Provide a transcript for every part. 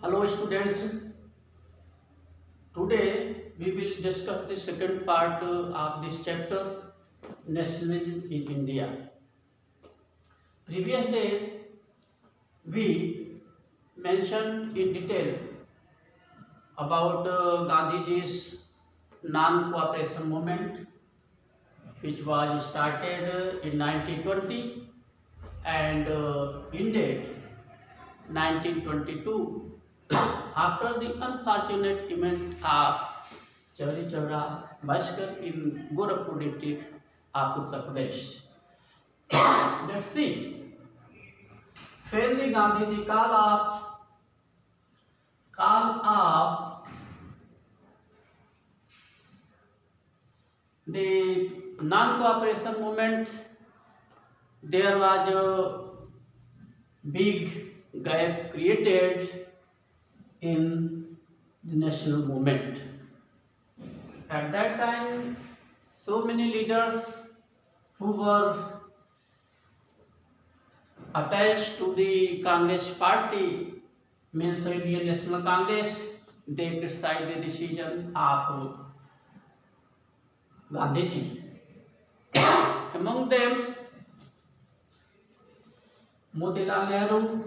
Hello students, today we will discuss the second part of this chapter, Nationalism in India. Previous day we mentioned in detail about Gandhiji's non-cooperation movement, which was started in 1920 and ended 1922 after the unfortunate event of Chauri Chaura massacre in Gorakhpur district of Uttar Pradesh. Let's see. When the Gandhiji call of the non-cooperation movement, there was a big gap created in the national movement. At that time, so many leaders who were attached to the Congress party, means Indian National Congress, they criticized the decision of Gandhiji. Among them, Motilal Nehru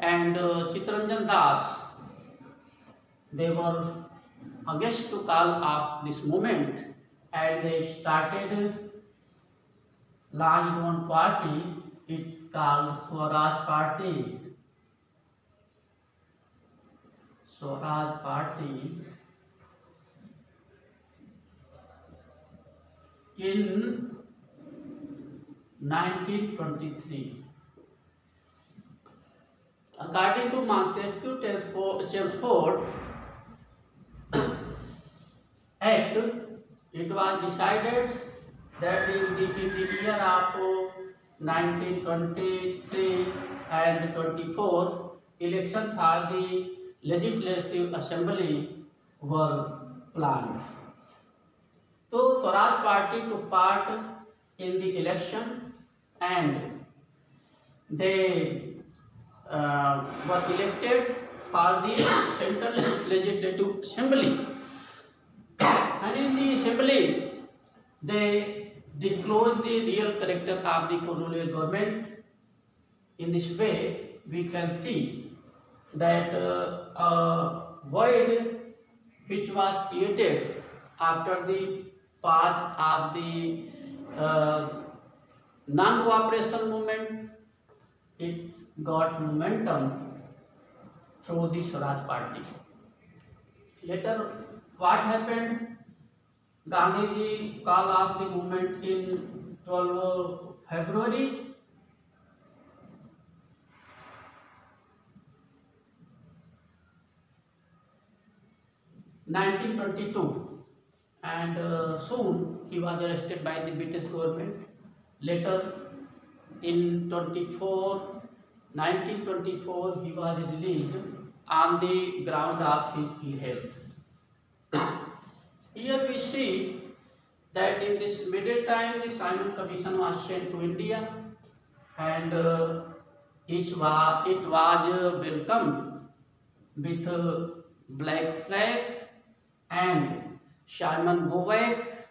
and Chittaranjan Das, they were against to call of this movement, and they started launched one party. It called Swaraj Party. Swaraj Party in 1923. According to Montesquieu Chelmsford Act, it was decided that in the year of 1923 and 24, elections for the Legislative Assembly were planned. So Swaraj Party took part in the election and they were elected for the Central Legislative Assembly. And in the assembly, they disclosed the real character of the colonial government. In this way, we can see that a void which was created after the path of the non-cooperation movement, it got momentum through the Swaraj Party. Later, what happened? Gandhiji called off the movement in 12 February 1922, and soon he was arrested by the British government. Later, in 1924, he was released on the ground of his ill health. Here we see that in this middle time, the Simon Commission was sent to India, and it was welcomed with a black flag and Simon go back.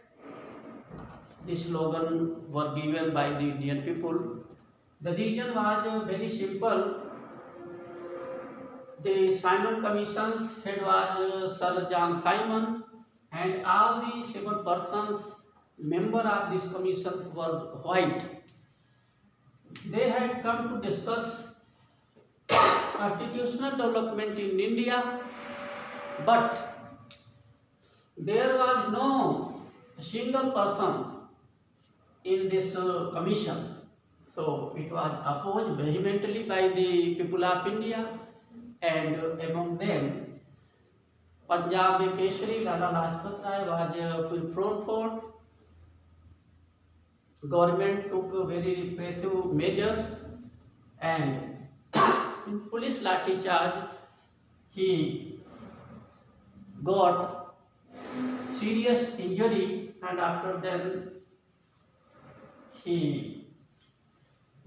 This slogan were given by the Indian people. The reason was very simple. The Simon Commission's head was Sir John Simon, and all the 7 persons member of this commission were white. They had come to discuss constitutional development in India, but there was no single person in this commission. So it was opposed vehemently by the people of India, and among them Punjab Keshari Lala Lajpat Rai was put forward. Government took very repressive measures, and in police lathi charge he got serious injury, and after then he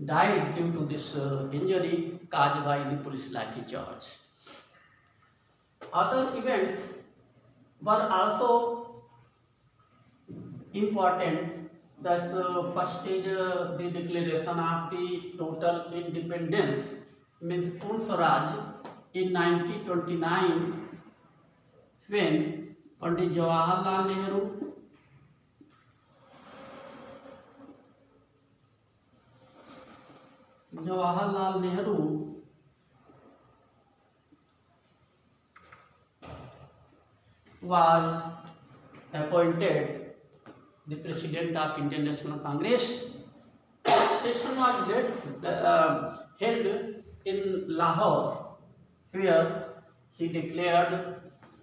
died due to this injury caused by the police lathi charge. Other events were also important. Thus, first is the declaration of the total independence, means Purna Swaraj in 1929, when Pandit Jawaharlal Nehru was appointed the president of Indian National Congress. Session was held in Lahore, where he declared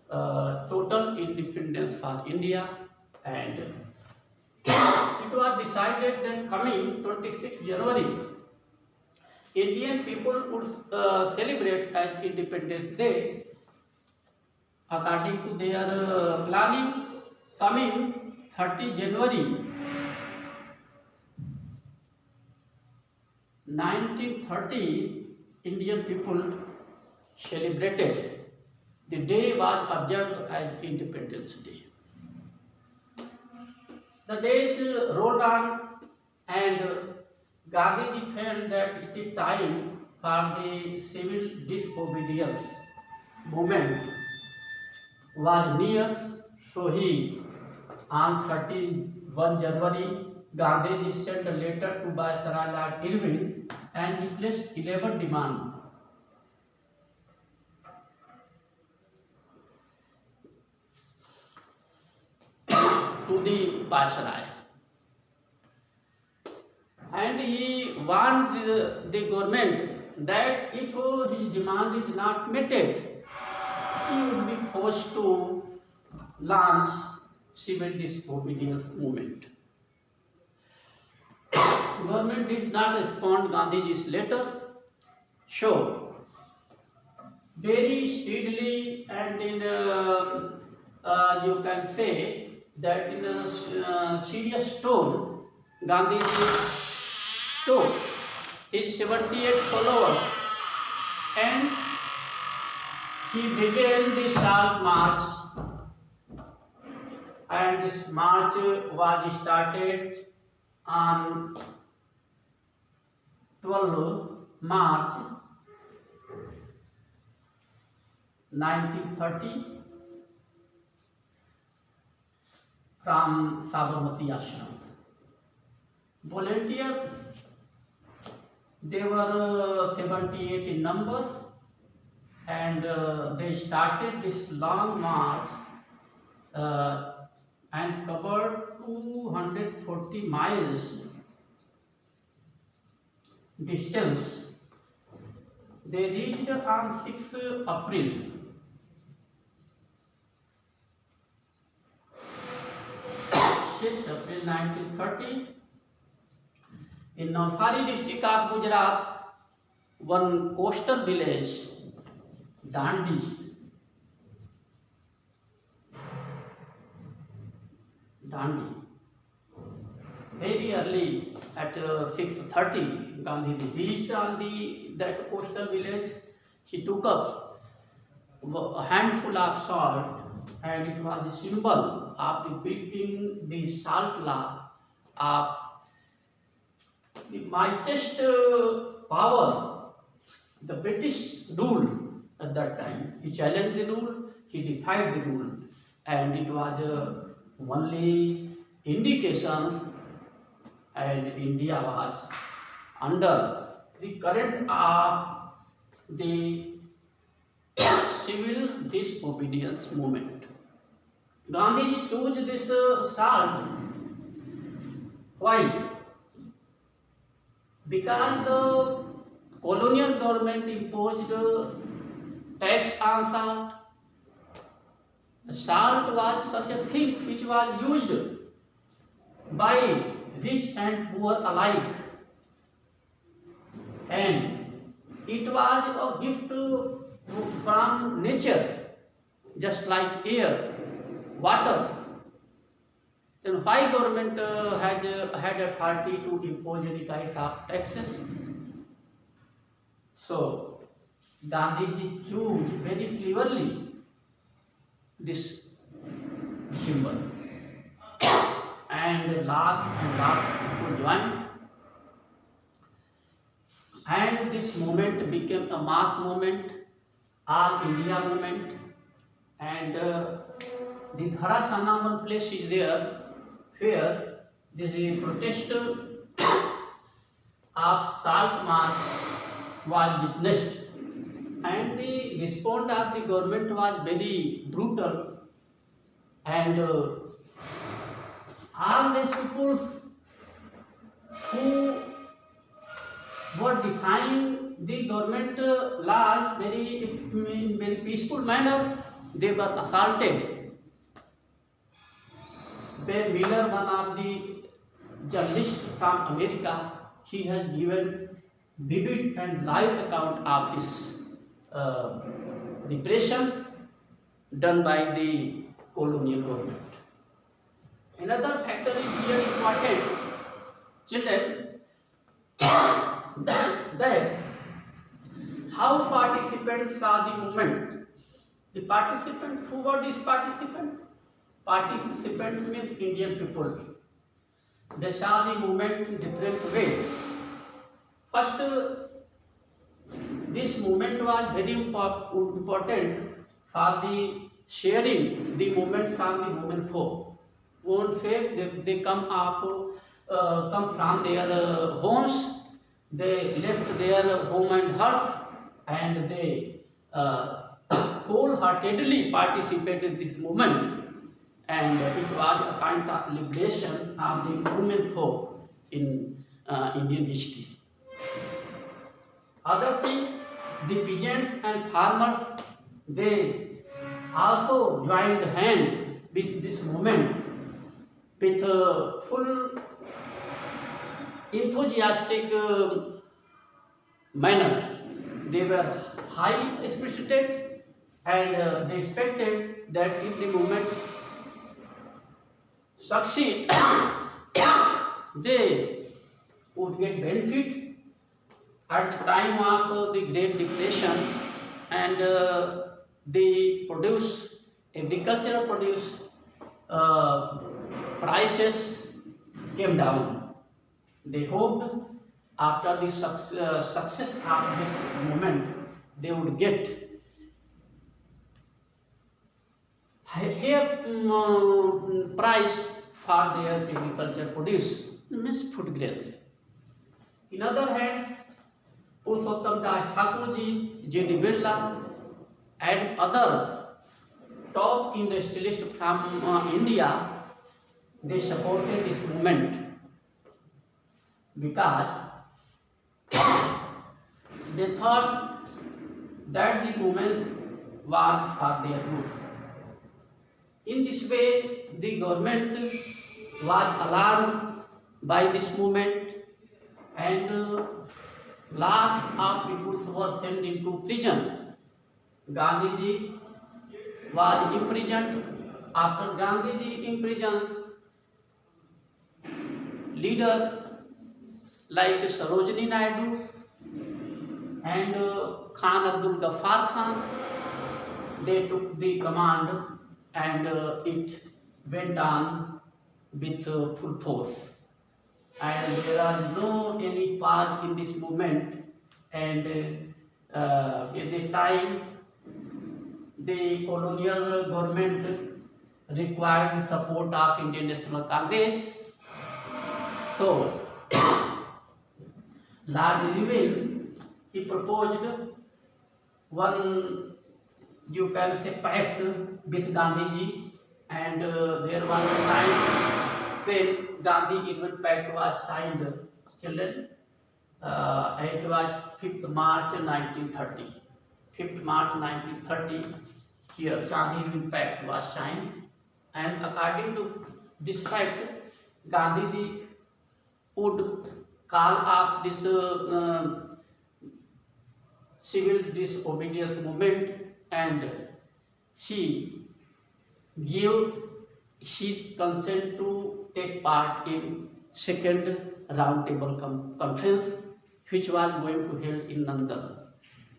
total independence for India, and it was decided that coming 26 January, Indian people would celebrate as Independence Day according to their planning. Coming 30 January 1930, Indian people celebrated. The day was observed as Independence Day. The days rolled on, and Gandhiji felt that it is time for the civil disobedience movement was near, so he, on 31 January, Gandhiji sent a letter to Viceroy Lord Irwin, and he placed 11 demands. To the Viceroy, and he warned the government that if his demand is not met, he would be forced to launch civil disobedience movement. Government did not respond Gandhiji's letter, so very speedily, and in you can say that in a serious tone, Gandhiji took his 78 followers, and he began the Salt March, and this march was started on 12 March 1930 from Sabarmati Ashram. Volunteers, they were 78 in number, and they started this long march and covered 240 miles distance. They reached on 6 April. 6 April 1930, in Navsari district of Gujarat, one coastal village, Dandi, very early at 6:30, Gandhi reached on that coastal village. He took up a handful of salt, and it was the symbol of the breaking the salt law of the mightiest power, the British rule at that time. He challenged the rule, he defied the rule, and it was only indications, and India was under the current of the civil disobedience movement. Gandhiji chose this salt. Why? Because the colonial government imposed tax on salt. Salt was such a thing which was used by rich and poor alike, and it was a gift from nature, just like air, water. Then why government had authority to impose any kinds of taxes? So Gandhiji chose very cleverly this symbol, and lakhs people joined, and this movement became a mass movement, all India movement, and the Dharasana one place is there where the protest of Salt March was witnessed, and the response of the government was very brutal, and all these people who were defying the government laws in very peaceful manners, they were assaulted. Ben Miller, one of the journalists from America, he has given vivid and live account of this repression done by the colonial government. Another factor is here important, children, that how participants saw the movement. The participants, who were these participants? Participants means Indian people. They saw the movement in different ways. First, this movement was very important for the sharing the movement from the women folk. Women folk, they come from their homes. They left their home and hearth, and they wholeheartedly participated in this movement, and it was a kind of liberation of the women folk in Indian history. Other things, the peasants and farmers, they also joined hand with this movement with full enthusiastic manner. They were high spirited, and they expected that if the movement succeed, they would get benefit at the time of the Great Depression, and they produce agricultural produce prices came down. They hoped after the success of this movement, they would get higher price for their agricultural produce, means food grains. In other hands, Purushottam Das Thakur ji, J.D. Birla, and other top industrialists from India, they supported this movement because they thought that the movement was for their good. In this way, the government was alarmed by this movement, and lakhs of people were sent into prison. Gandhiji was imprisoned. After Gandhiji imprisons, leaders like Sarojini Naidu and Khan Abdul Ghaffar Khan, they took the command, and it went on with full force. And there are no any pause in this movement, and at the time the colonial government required the support of Indian National Congress. So Lord Irwin, he proposed one, you can say, pact with Gandhiji, and there was a time when Gandhi-Irwin pact was signed, children. It was 5th March 1930. 5th March 1930, here Gandhi-Irwin pact was signed, and according to this pact, Gandhiji would call up this civil disobedience movement, and she gave his consent to take part in second roundtable conference, which was going to held in London.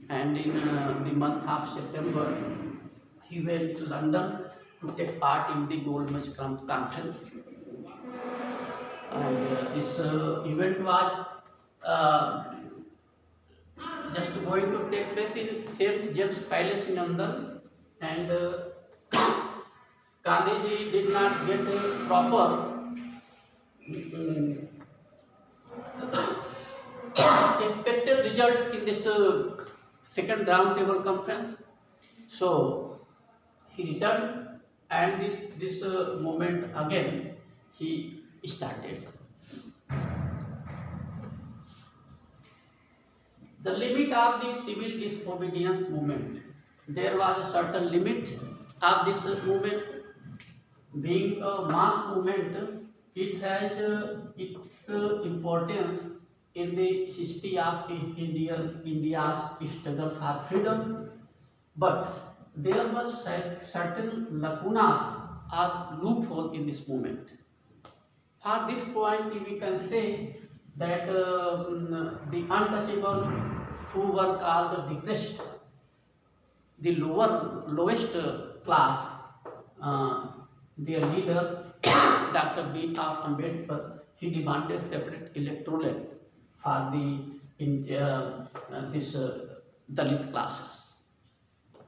And in the month of September, he went to London, to take part in the Gold Medal Conference. And this event was just going to take place in St. James Palace in London, and Gandhiji did not get a proper expected result in this second round table conference. So he returned, and this movement again he started. The limit of the civil disobedience movement. There was a certain limit of this movement. Being a mass movement, it has its importance in the history of India's struggle for freedom. But there was certain lacunas or loophole in this movement. For this point, we can say that the untouchable, who were called the depressed, the lowest class, their leader, Dr. B.R. Ambedkar, he demanded separate electorate for this Dalit classes.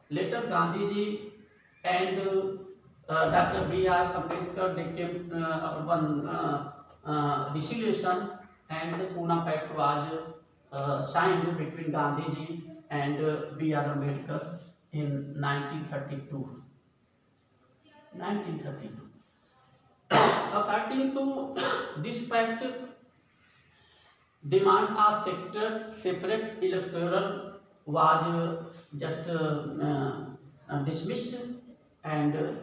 Later, Gandhiji and Dr. B.R. Ambedkar, they came one resolution, and the Pune Pact was signed between Gandhiji and B.R. Ambedkar in 1932. According to this pact, demand of separate electoral was just dismissed, and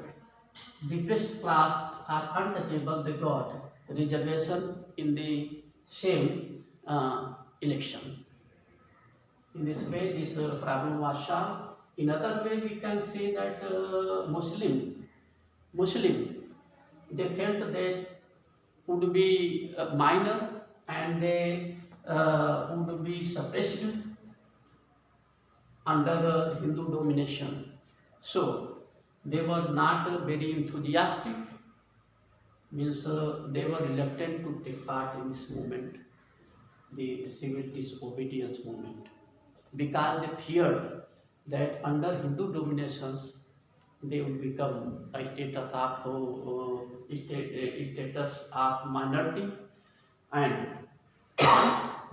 depressed class are untouchable. They got reservation in the same election. In this way, this problem was solved. In other way, we can say that Muslim, they felt that would be minor, and they would be suppressed under the Hindu domination. So they were not very enthusiastic, means they were reluctant to take part in this movement, the civil disobedience movement, because they feared that under Hindu dominations they would become a status of minority, and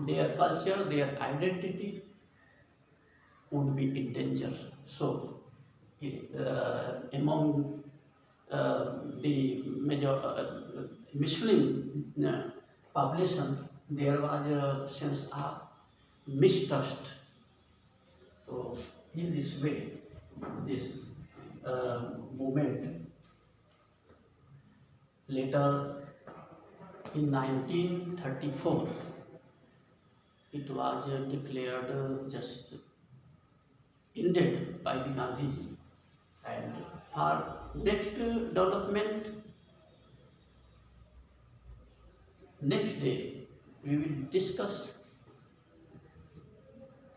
their culture, their identity would be in danger. So among the major Muslim populations, there was a sense of mistrust. So in this way, this movement later in 1934, it was declared just ended by the Gandhiji. And for next development, next day we will discuss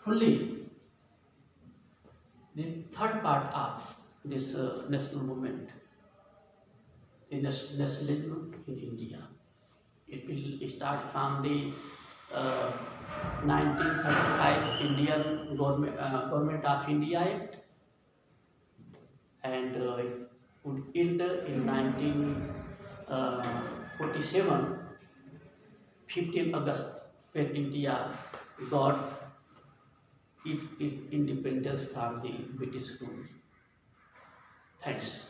fully the third part of this national movement, the nationalism in India. It will start from the 1935 Indian Government of India Act, and it would end in 1947, 15 August, when India got its independence from the British rule. Thanks.